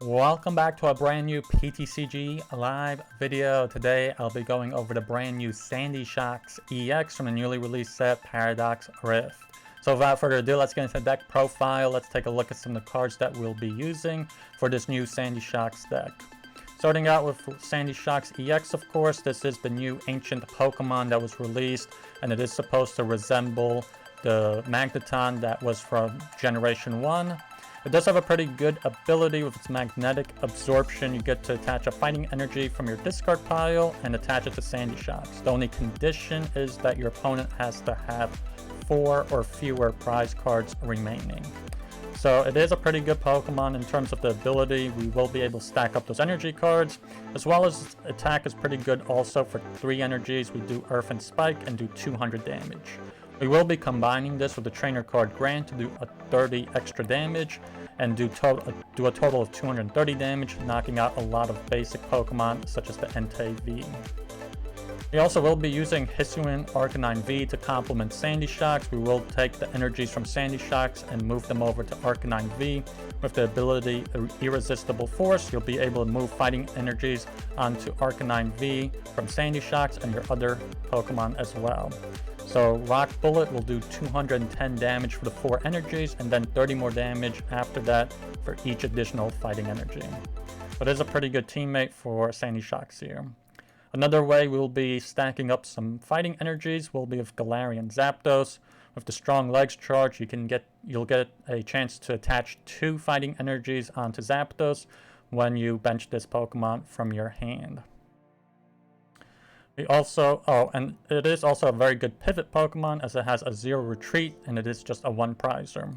Welcome back to a brand new PTCG live video. Today I'll be going over the brand new Sandy Shocks EX from the newly released set Paradox Rift. So without further ado, let's get into the deck profile. Let's take a look at some of the cards that we'll be using for this new Sandy Shocks deck. Starting out with Sandy Shocks EX, of course, this is the new ancient Pokemon that was released, and it is supposed to resemble the Magneton that was from Generation 1. It does have a pretty good ability with its magnetic absorption. You get to attach a fighting energy from your discard pile and attach it to Sandy Shocks. The only condition is that your opponent has to have 4 or fewer prize cards remaining. So it is a pretty good Pokemon in terms of the ability. We will be able to stack up those energy cards, as well as attack is pretty good also. For 3 energies, we do Earth and Spike and do 200 damage. We will be combining this with the trainer card Grant to do a 30 extra damage and do a total of 230 damage, knocking out a lot of basic Pokemon such as the Entei V. We also will be using Hisuian Arcanine V to complement Sandy Shocks. We will take the energies from Sandy Shocks and move them over to Arcanine V. With the ability Irresistible Force, you'll be able to move fighting energies onto Arcanine V from Sandy Shocks and your other Pokemon as well. So Rock Bullet will do 210 damage for the 4 energies and then 30 more damage after that for each additional fighting energy. But it is a pretty good teammate for Sandy Shocks here. Another way we'll be stacking up some fighting energies will be with Galarian Zapdos. With the Strong Legs charge, you'll get a chance to attach 2 fighting energies onto Zapdos when you bench this Pokemon from your hand. We also, and it is also a very good pivot Pokemon as it has a 0 retreat and it is just a 1 prizer.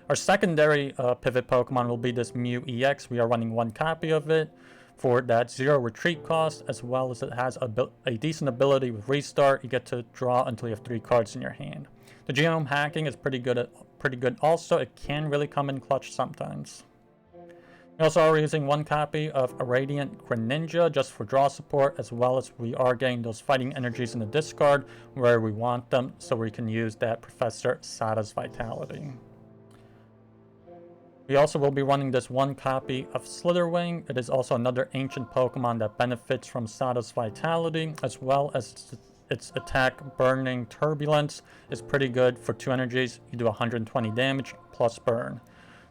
Our secondary pivot Pokemon will be this Mew EX. We are running 1 copy of it for that 0 retreat cost, as well as it has a decent ability with Restart. You get to draw until you have 3 cards in your hand. The Genome Hacking is pretty good also. It can really come in clutch sometimes. We also are using 1 copy of a Radiant Greninja just for draw support, as well as we are getting those fighting energies in the discard where we want them, so we can use that Professor Sada's Vitality. We also will be running this 1 copy of Slither Wing. It is also another ancient Pokemon that benefits from Sada's Vitality, as well as its attack Burning Turbulence is pretty good for 2 energies. You do 120 damage plus burn.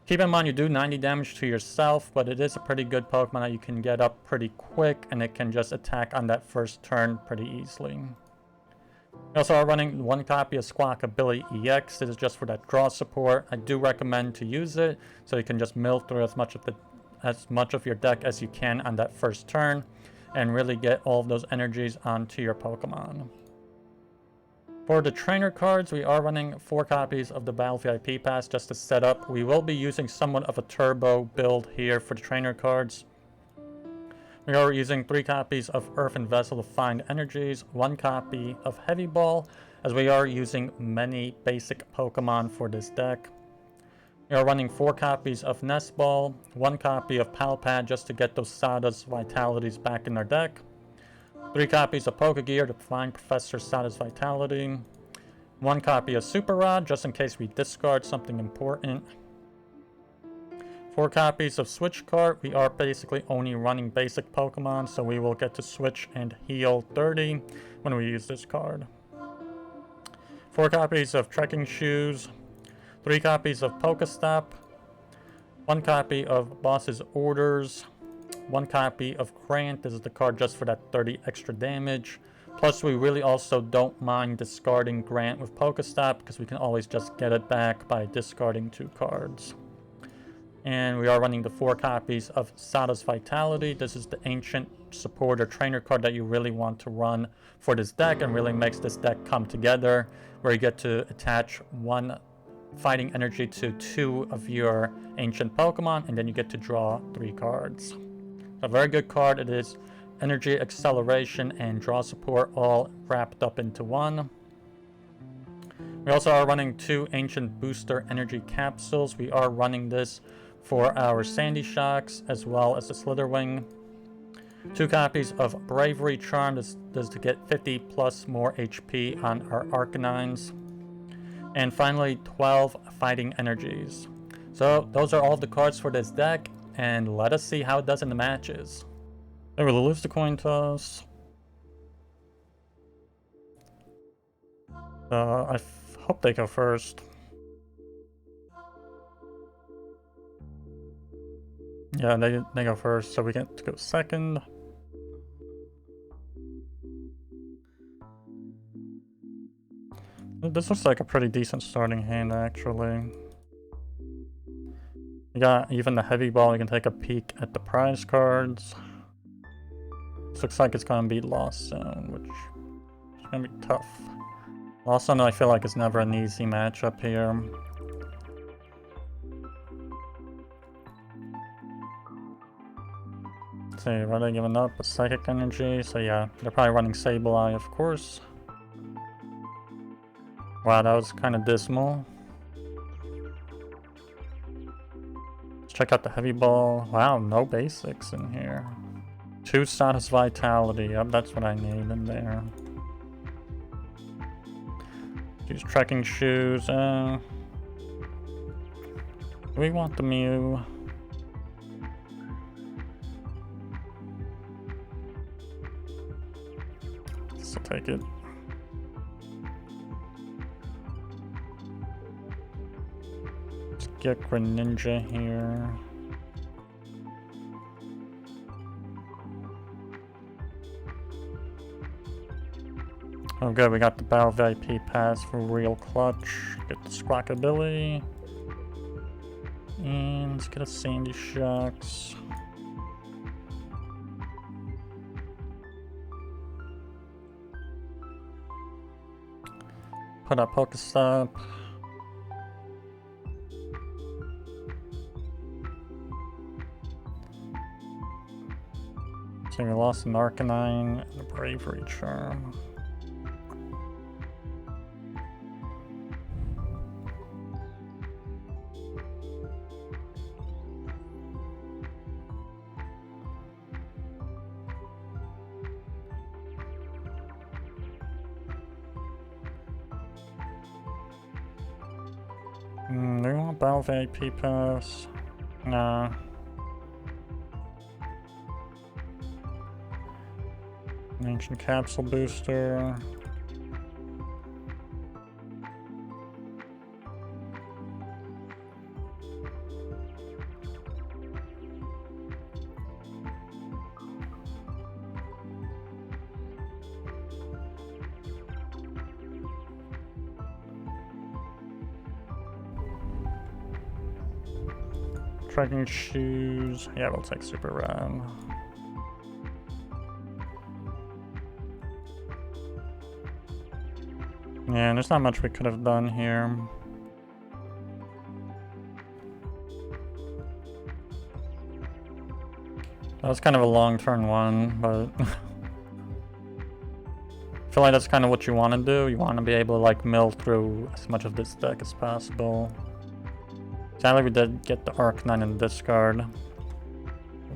Keep in mind you do 90 damage to yourself, but it is a pretty good Pokemon that you can get up pretty quick and it can just attack on that first turn pretty easily. We also are running 1 copy of Squawkabilly EX. This is just for that draw support. I do recommend to use it so you can just mill through as much of your deck as you can on that first turn and really get all of those energies onto your Pokemon. For the trainer cards, we are running 4 copies of the Battle VIP Pass just to set up. We will be using somewhat of a turbo build here for the trainer cards. We are using 3 copies of Earth and Vessel to find energies, 1 copy of Heavy Ball, as we are using many basic Pokemon for this deck. We are running 4 copies of Nest Ball, 1 copy of Palpad just to get those Sada's Vitalities back in our deck. 3 copies of Pokegear to find Professor Sada's Vitality. 1 copy of Super Rod, just in case we discard something important. 4 copies of Switch Card. We are basically only running basic Pokemon, so we will get to switch and heal 30 when we use this card. 4 copies of Trekking Shoes. 3 copies of Pokestop. 1 copy of Boss's Orders. 1 copy of Grant. This is the card just for that 30 extra damage. Plus, we really also don't mind discarding Grant with Pokestop because we can always just get it back by discarding 2 cards. And we are running the 4 copies of Sada's Vitality. This is the ancient supporter trainer card that you really want to run for this deck and really makes this deck come together, where you get to attach 1 fighting energy to 2 of your ancient Pokemon, and then you get to draw 3 cards. A very good card. It is energy acceleration and draw support all wrapped up into 1. We also are running 2 ancient booster energy capsules. We are running this for our Sandy Shocks as well as the Slither Wing. 2 copies of Bravery Charm. This is to get 50 plus more HP on our Arcanines. And finally 12 fighting energies. So those are all the cards for this deck. and let us see how it does in the matches. They will lose the coin toss. I hope they go first. Yeah, they go first, so we get to go second. This looks like a pretty decent starting hand, actually. You got even the heavy ball, you can take a peek at the prize cards. This looks like it's gonna be Lost Zone, which is gonna be tough. Lost Zone, I feel like it's never an easy matchup here. Let's see, are they giving up a Psychic Energy? So yeah, they're probably running Sableye, of course. Wow, that was kind of dismal. Let's check out the heavy ball. Wow, no basics in here. 2 status vitality. Yep, that's what I need in there. Use trekking shoes. We want the Mew. So take it. Let's get Greninja here. Oh good, we got the Battle VIP pass for real clutch. Get the Squawkabilly. And let's get a Sandy Shocks. Put up Pokestop. So we lost an Arcanine and a Bravery Charm. Do you want Battle VIP pass? Nah. Ancient Capsule Booster. Trekking shoes. Yeah, we'll take Super Rad. Yeah, there's not much we could have done here. That was kind of a long turn one, but I feel like that's kind of what you want to do. You want to be able to like mill through as much of this deck as possible. Sadly, we did get the Arcanine in discard.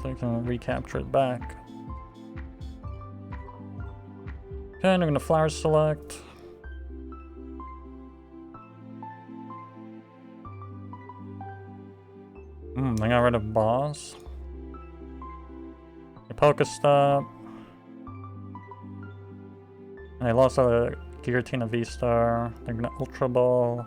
So we can recapture it back. Okay, and we're gonna Flower Select. They got rid of Boss. A Pokestop. And they lost a Giratina V-Star. They're gonna Ultra Ball.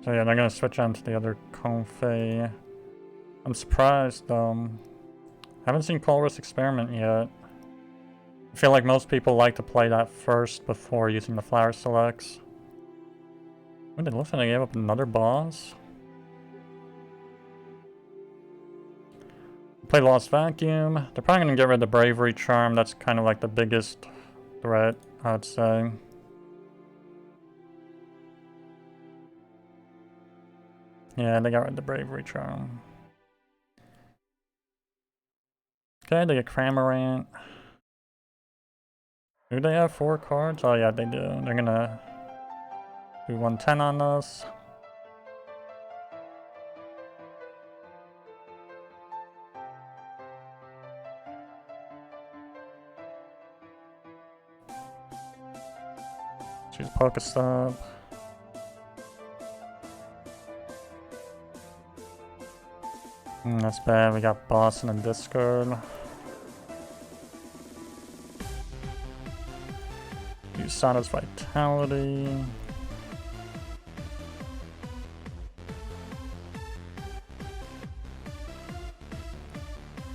So yeah, they're gonna switch on to the other Comfey. I'm surprised, haven't seen Colress Experiment yet. I feel like most people like to play that first before using the Flower Selects. When did it look like I gave up another boss? Play Lost Vacuum. They're probably gonna get rid of the Bravery Charm. That's kind of like the biggest threat, I'd say. Yeah, they got rid of the Bravery Charm. Okay, they get Cramorant. Do they have 4 cards? Oh yeah, they do. They're gonna do 110 on us. Let's use Pokestop. That's bad, we got Boss in the discard. Use Sada's Vitality.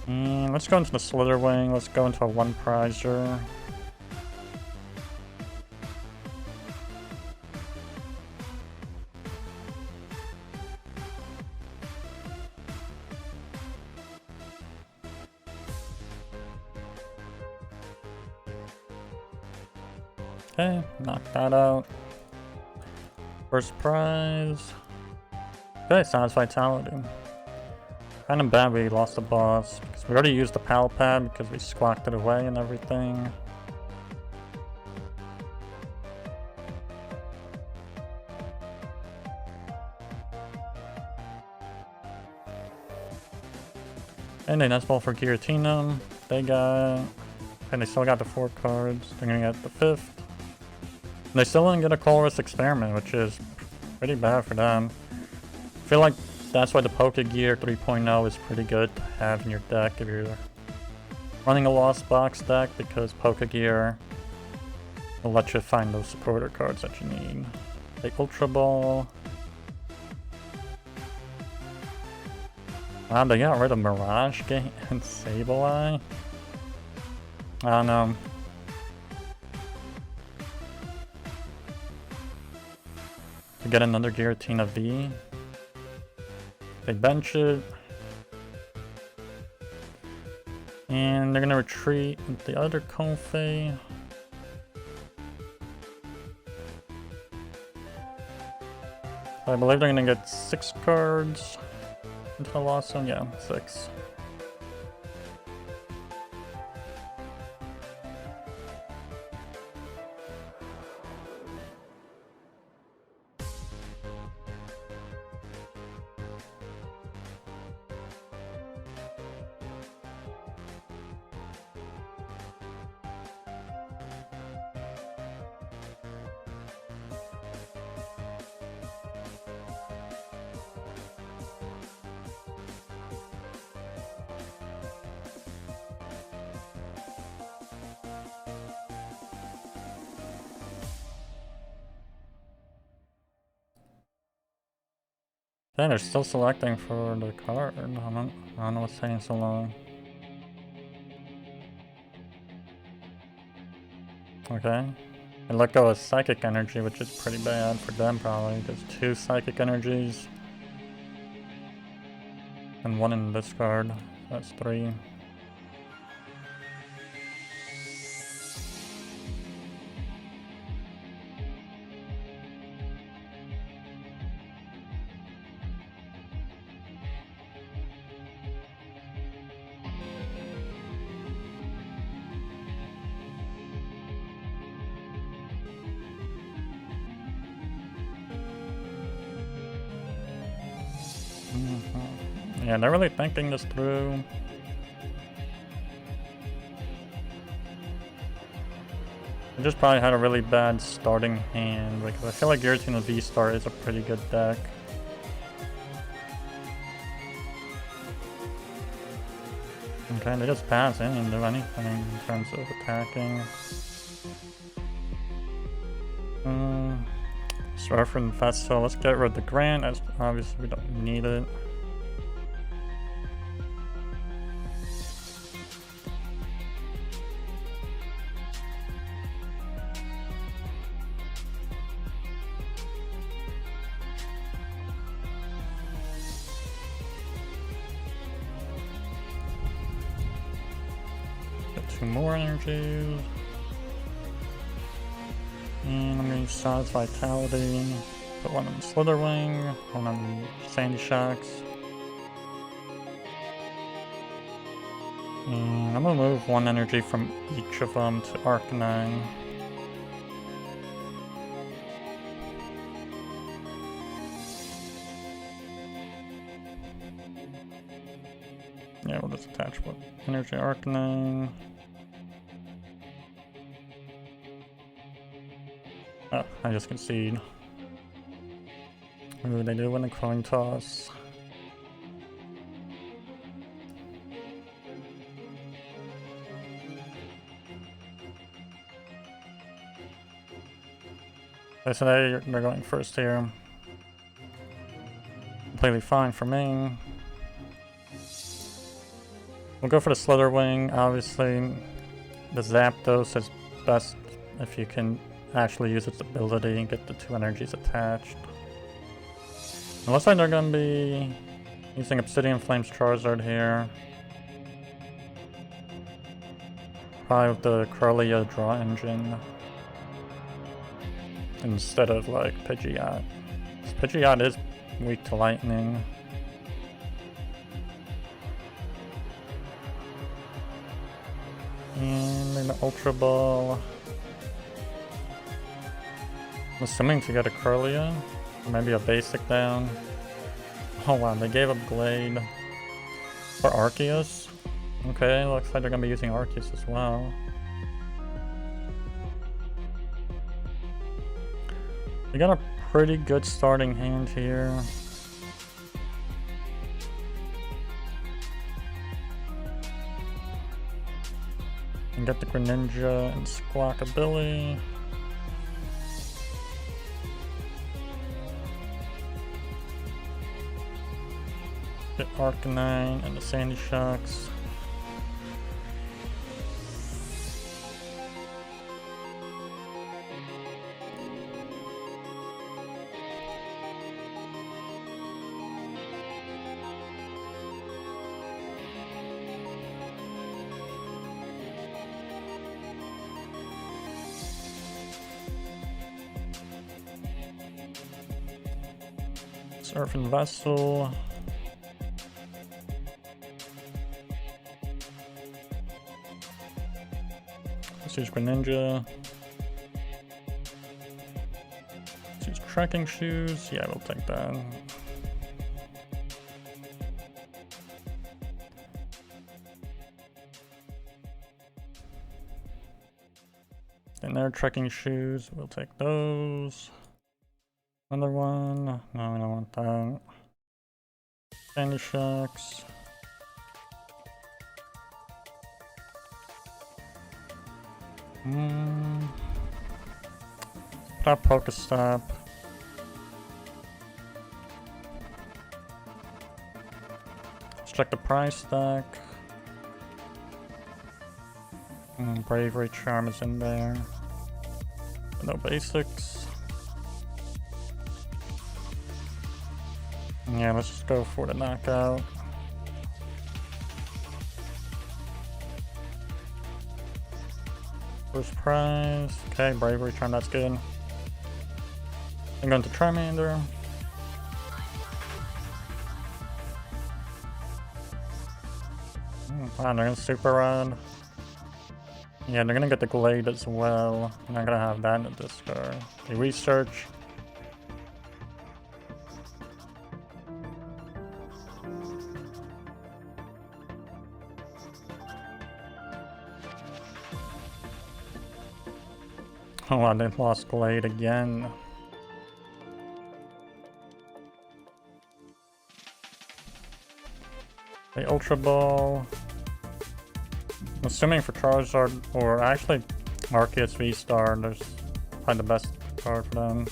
And let's go into the Slither Wing, let's go into a one prizer. Okay, knock that out. First prize. Okay, Sada's Vitality. Kind of bad we lost the boss, because we already used the Pal Pad because we squawked it away and everything. And a nice ball for Giratina. They got... And they still got the 4 cards. They're gonna get the 5th. And they still didn't get a Colress Experiment, which is pretty bad for them. I feel like that's why the Pokegear 3.0 is pretty good to have in your deck if you're running a Lost Box deck, because Pokegear will let you find those supporter cards that you need. Take Ultra Ball. Wow, they got rid of Mirage Gate and Sableye. I don't know. To get another Giratina V. They bench it. And they're gonna retreat with the other Konfei. I believe they're gonna get 6 cards into the Lost Zone. Yeah, 6. Yeah, they're still selecting for the card. I don't know what's taking so long. Okay. They let go of Psychic Energy, which is pretty bad for them probably. There's 2 Psychic Energies. And 1 in this card. That's 3. Yeah, they're really thinking this through. They just probably had a really bad starting hand. Like, I feel like Giratina V-Star is a pretty good deck. Okay, they just pass in and do anything in terms of attacking. Surfer and Festo, let's get rid of the Grant, as obviously we don't need it. Get 2 more energies. And I'm going to use Sada's Vitality. Put 1 on Slither Wing, 1 on Sandy Shocks. And I'm going to move 1 energy from each of them to Arcanine. Yeah, we'll just attach 1 energy Arcanine. Oh, I just concede. Ooh, they do win a coin toss. So they're going first here. Completely fine for me. We'll go for the Slither Wing. Obviously, the Zapdos is best if you can actually use its ability and get the 2 energies attached. It looks like they're going to be using Obsidian Flame's Charizard here. Probably with the Corellia draw engine. Instead of like Pidgeot. Pidgeot is weak to lightning. And then the Ultra Ball. I'm assuming to get a Corellia. Maybe a basic down. Oh wow, they gave up Glade. For Arceus. Okay, looks like they're gonna be using Arceus as well. We got a pretty good starting hand here. And get the Greninja and Squawkabilly. Get Arcanine and the Sandy Shocks. Surfing Vessel. Let's use Greninja. Let's use Trekking Shoes. Yeah, we'll take that. And their Trekking Shoes, we'll take those. Another one. No, I don't want that. Sandy Shocks. Put out Pokestop. Let's check the price stack. Bravery Charm is in there. No basics. Yeah, let's just go for the knockout. First prize. Okay, Bravery Charm, that's good. I'm going to Charmander. Wow, they're gonna Super Rod. Yeah, they're gonna get the Glade as well. I'm not gonna have that in the discard. The Research. Oh wow, they lost Glade again. The Ultra Ball. I'm assuming for Charizard, or actually Arceus V-Star, there's probably the best card for them.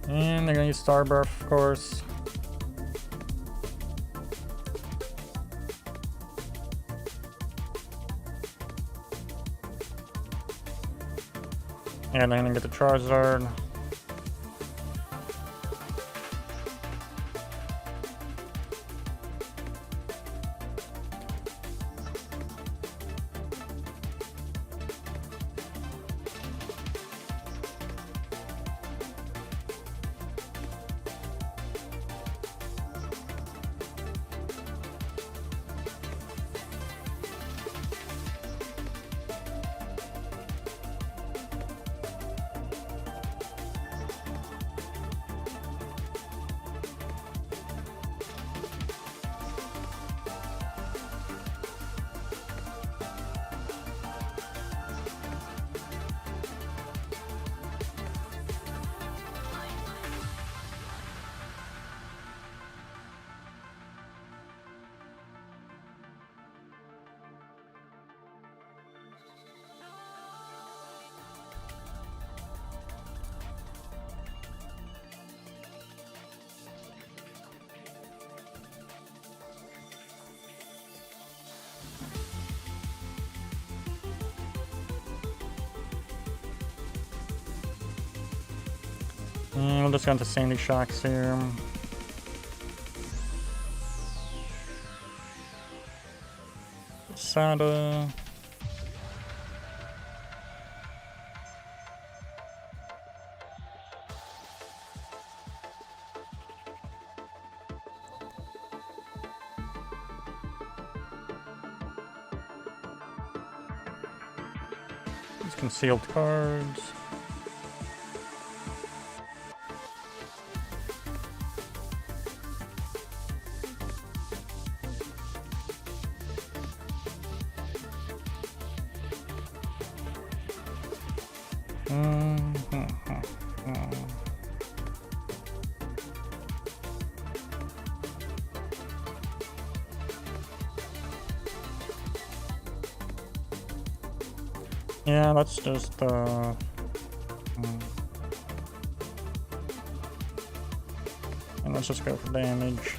And they're gonna use Starbirth, of course. And they're gonna get the Charizard. And we'll just go into Sandy Shocks here. Sada. These concealed cards. Yeah, let's just and let's just go for damage.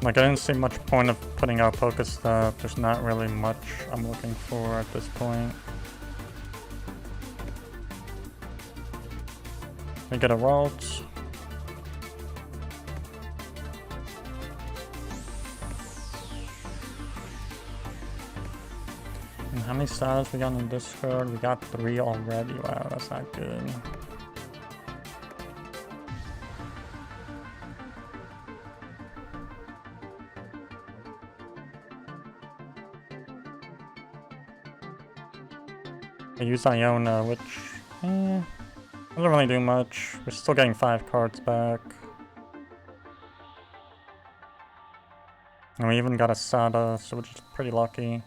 Like, I didn't see much point of putting out Pokestuff. There's not really much I'm looking for at this point. We get a Ralt. And how many styles we got in Discord? We got 3 already. Wow, that's not good. I use Iona, which doesn't really do much. We're still getting 5 cards back. And we even got a Sada, so which is pretty lucky.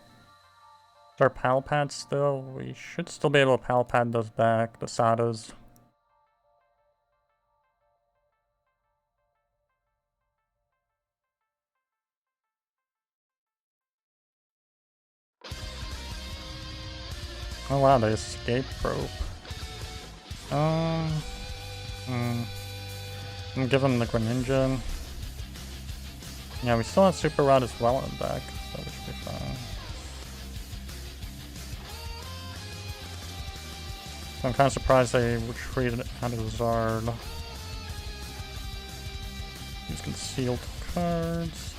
Is our Pal Pad still? We should still be able to Pal Pad those back, the Sadas. Oh wow, they escape rope. I'm giving the Greninja. Yeah, we still have Super Rod as well in the back, so we should be fine. So I'm kind of surprised they retreated out of Zard. These concealed cards.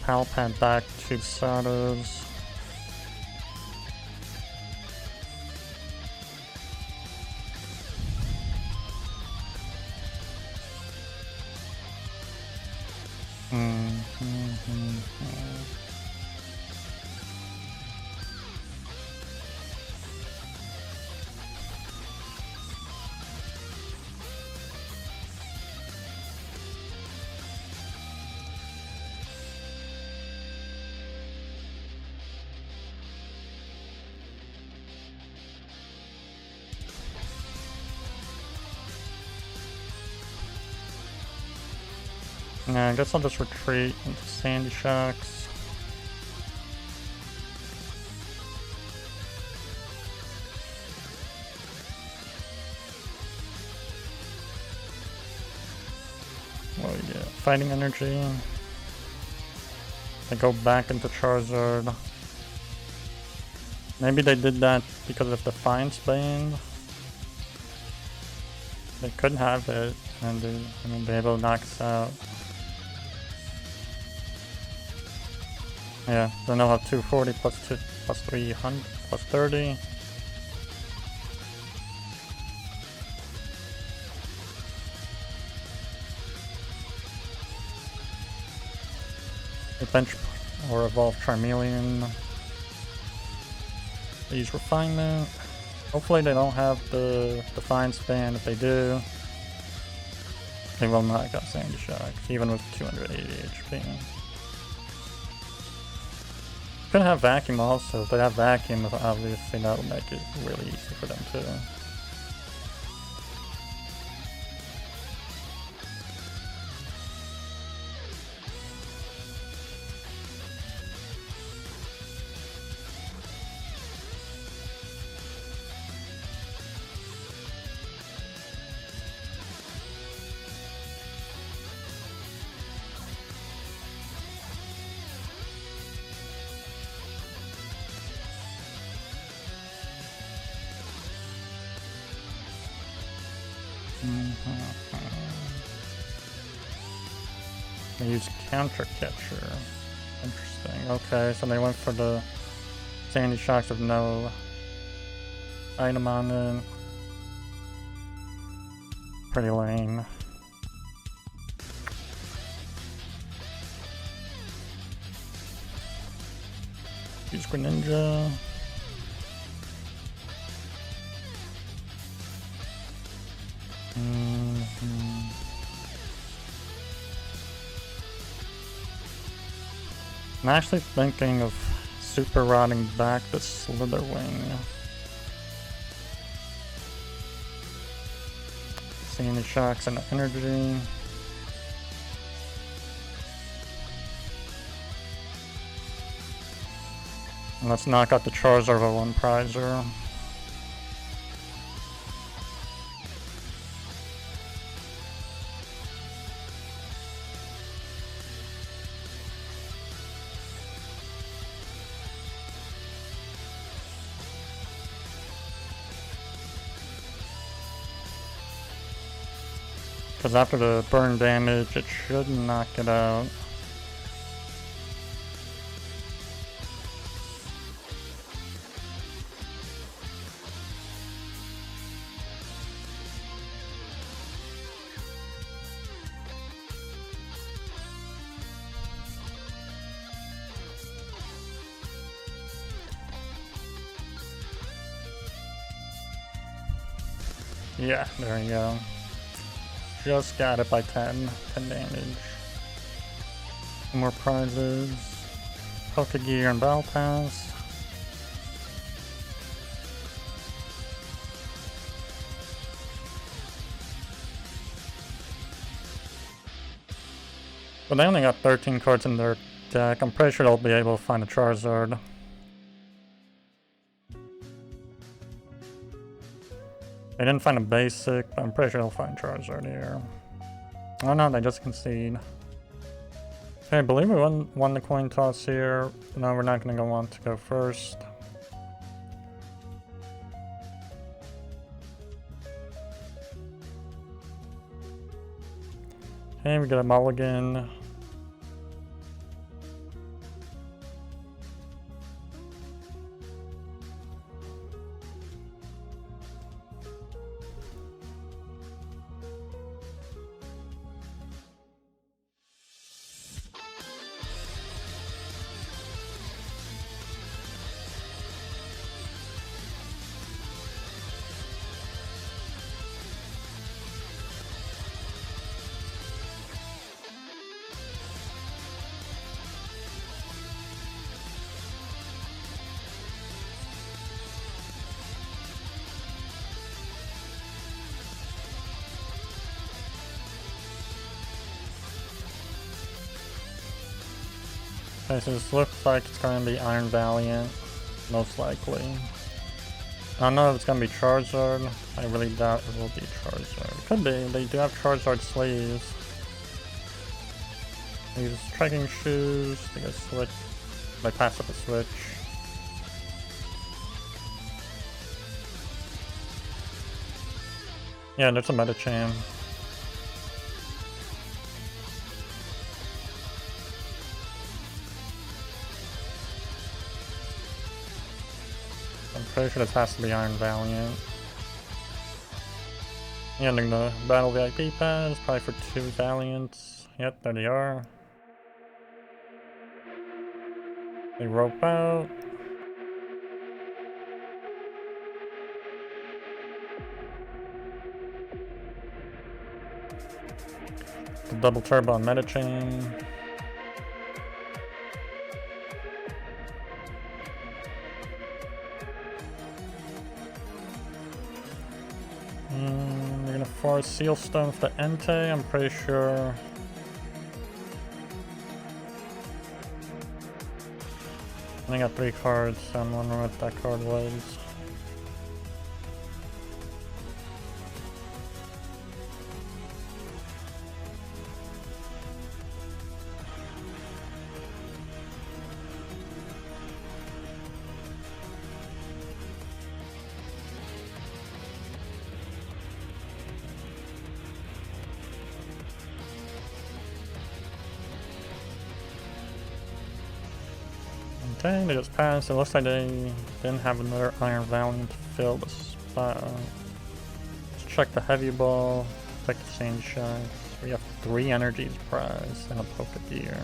Pal Pad back to Sadas. Yeah, I guess I'll just retreat into Sandy Shocks. What do we get? Fighting Energy. I go back into Charizard. Maybe they did that because of Defiance Bane. They could have it and be able to knock us out. Yeah, then they'll have 240 plus 2 plus 300 plus 30. They bench or evolve Charmeleon. They use Refinement. Hopefully they don't have the Defiance Band. If they do, they will not get Sandy Shocks, even with 280 HP. Could have Vacuum also. If they have Vacuum, obviously that will make it really easy for them too. They use Counter Catcher. Interesting. Okay, so they went for the Sandy Shocks with no item on it. Pretty lame. Use Greninja. I'm actually thinking of super rotting back the Slither Wing. Seeing the shocks and energy. And let's knock out the Charizard with one prizer. Because after the burn damage, it should knock it out. Yeah, there you go. Just got it by 10 damage. More prizes. Pokegear and Battle Pass. But they only got 13 cards in their deck. I'm pretty sure they'll be able to find a Charizard. They didn't find a basic, but I'm pretty sure they'll find Charizard here. Oh no, they just concede. Okay, I believe we won the coin toss here. No, we're not going to want to go first. Okay, we get a mulligan. Okay, so this looks like it's going to be Iron Valiant, most likely. I don't know if it's going to be Charizard. I really doubt it will be Charizard. It could be. They do have Charizard sleeves. They use trekking shoes. They go switch. They pass up a switch. Yeah, there's a Metacham. I'm pretty sure this has to be Iron Valiant. Ending the Battle VIP pass, probably for 2 Valiants. Yep, there they are. They rope out. The double turbo on Metacham. They're gonna force Seal Stone for the Entei, I'm pretty sure. I got 3 cards, so I'm wondering what that card was. Okay, they just passed. It looks like they didn't have another Iron Valiant to fill the spot. Let's check the Heavy Ball, check the Sand Sharks. We have 3 energies prize and a Pokegear.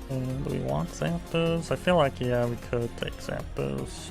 And do we want Zapdos? I feel like, yeah, we could take Zapdos.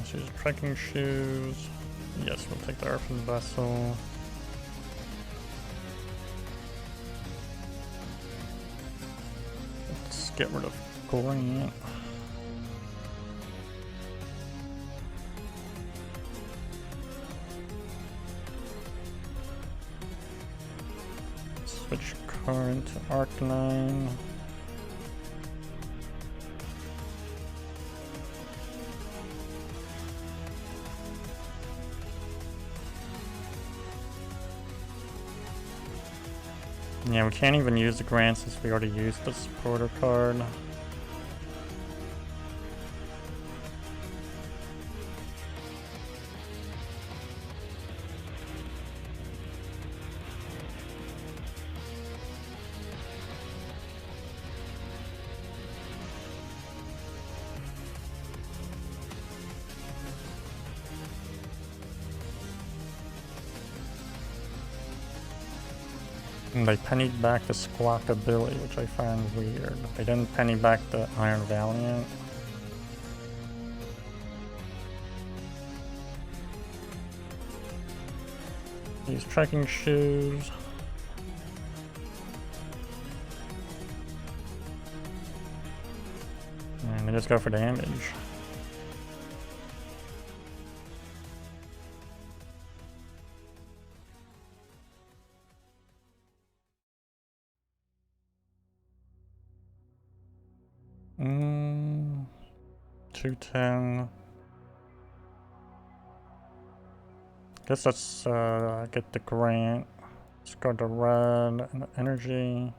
She's trekking shoes. Yes, we'll take the Earthen Vessel. Let's get rid of Grant. Switch current to Arcanine. Yeah, we can't even use the Grant since we already used the supporter card. And they pennied back the Squawkabilly, which I found weird. They didn't penny back the Iron Valiant. These trekking shoes. And they just go for damage. Mm, 210. Guess let's get the Grant. Let's go to red and energy.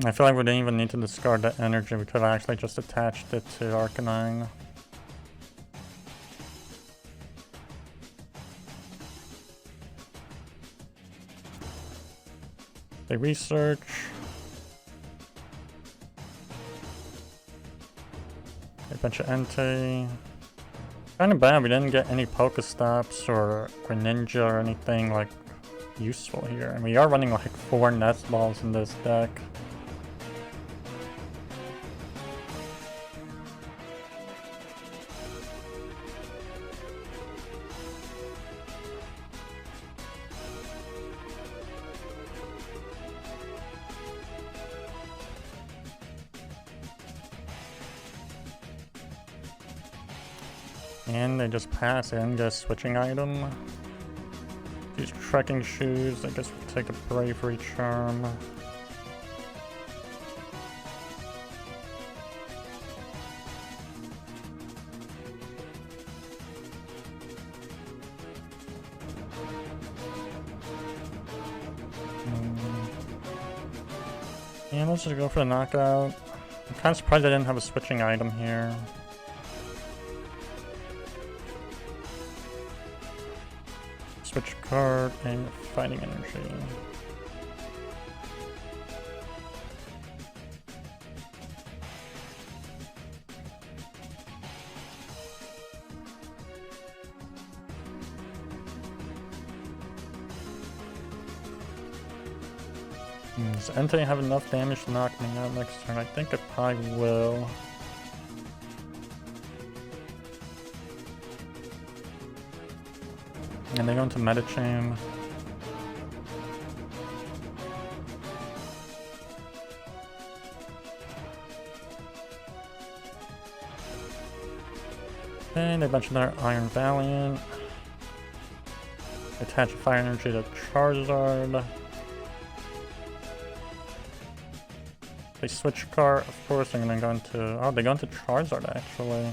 I feel like we didn't even need to discard the energy. We could have actually just attached it to Arcanine. They research. A bunch of Entei. Kind of bad we didn't get any Pokestops or Greninja or anything like useful here. And we are running like 4 Nest Balls in this deck. And they just pass in, get a switching item. These trekking shoes, I guess we'll take a bravery charm. And let's just go for the knockout. I'm kind of surprised I didn't have a switching item here. Switch card and Fighting Energy. Does Entei have enough damage to knock me out next turn? I think it probably will. And they go into Meta Chain. And they mention their Iron Valiant. Attach a Fire Energy to Charizard. They switch car, of course. They're gonna go into. Oh, they go into Charizard actually.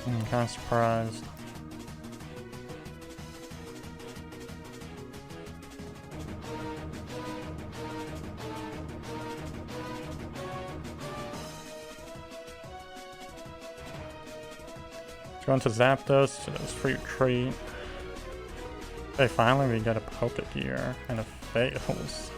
I'm kind of surprised. Going to Zapdos, it's for your treat. Hey, finally we get a Pokegear, and it fails.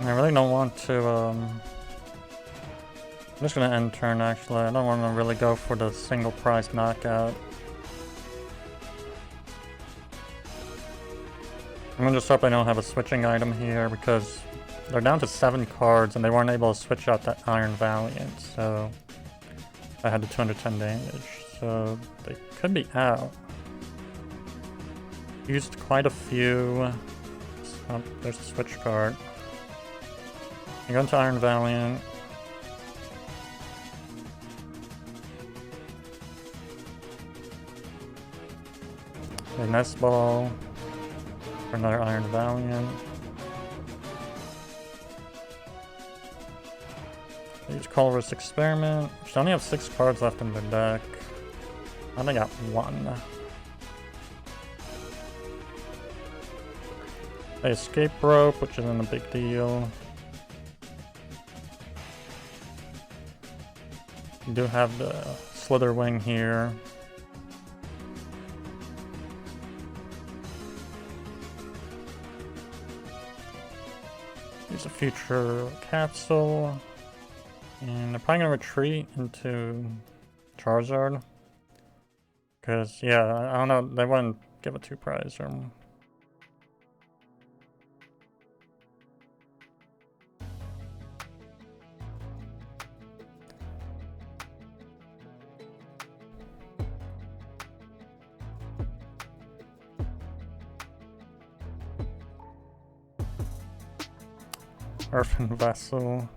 I really don't want to, I'm just gonna end turn actually. I don't want to really go for the single prize knockout. I'm gonna just hope I don't have a switching item here because they're down to 7 cards and they weren't able to switch out that Iron Valiant, so I had the 210 damage, so they could be out. Used quite a few. Oh, there's a switch card. I go into Iron Valiant. A Nest Ball for another Iron Valiant. Use Colorless Experiment, which only have 6 cards left in the deck. I only got 1. They Escape Rope, which isn't a big deal. You do have the Slither Wing here. Use a future capsule. And they're probably gonna retreat into Charizard. Because, yeah, I don't know, they wouldn't give a 2 prize or. Earthen Vessel.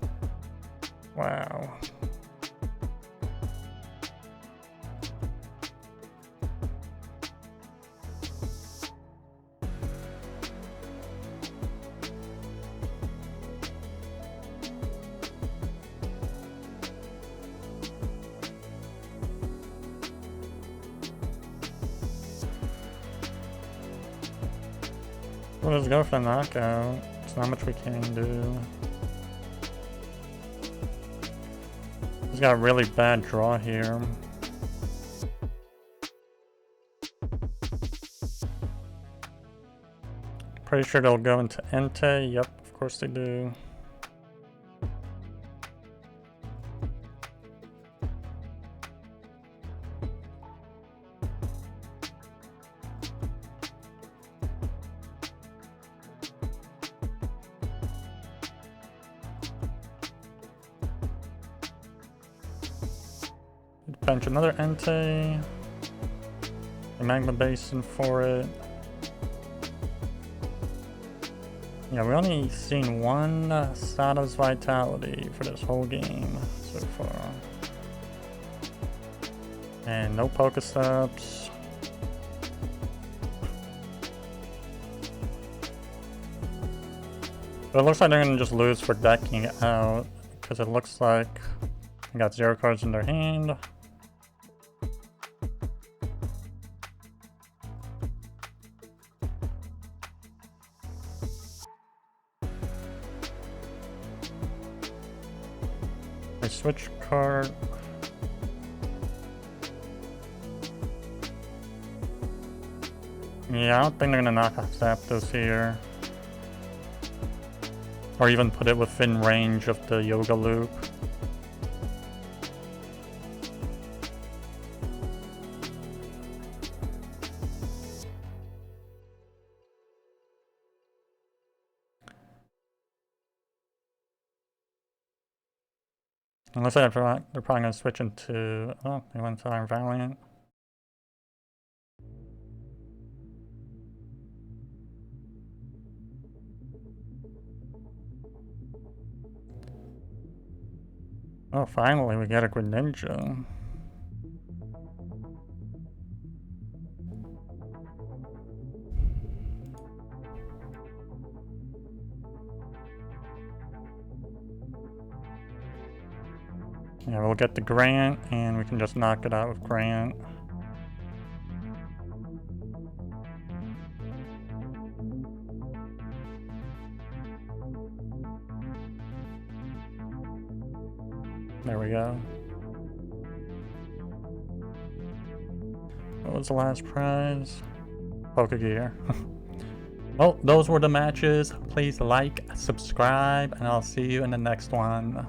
Wow. Well, let's go for the knockout. There's not much we can do. He's got a really bad draw here. Pretty sure they'll go into Entei. Yep, of course they do. Bench another Entei. A Magma Basin for it. Yeah, we only seen one status vitality for this whole game so far. And no Pokestops. But it looks like they're gonna just lose for decking out, because it looks like they got 0 cards in their hand. They switch card. Yeah, I don't think they're gonna knock off Zapdos here. Or even put it within range of the Yoga Loop. Unless they're probably gonna switch into, oh, they went to Iron Valiant. Oh, finally we get a Greninja. Yeah, we'll get the Grant, and we can just knock it out with Grant. There we go. What was the last prize? Pokegear. Well, those were the matches. Please like, subscribe, and I'll see you in the next one.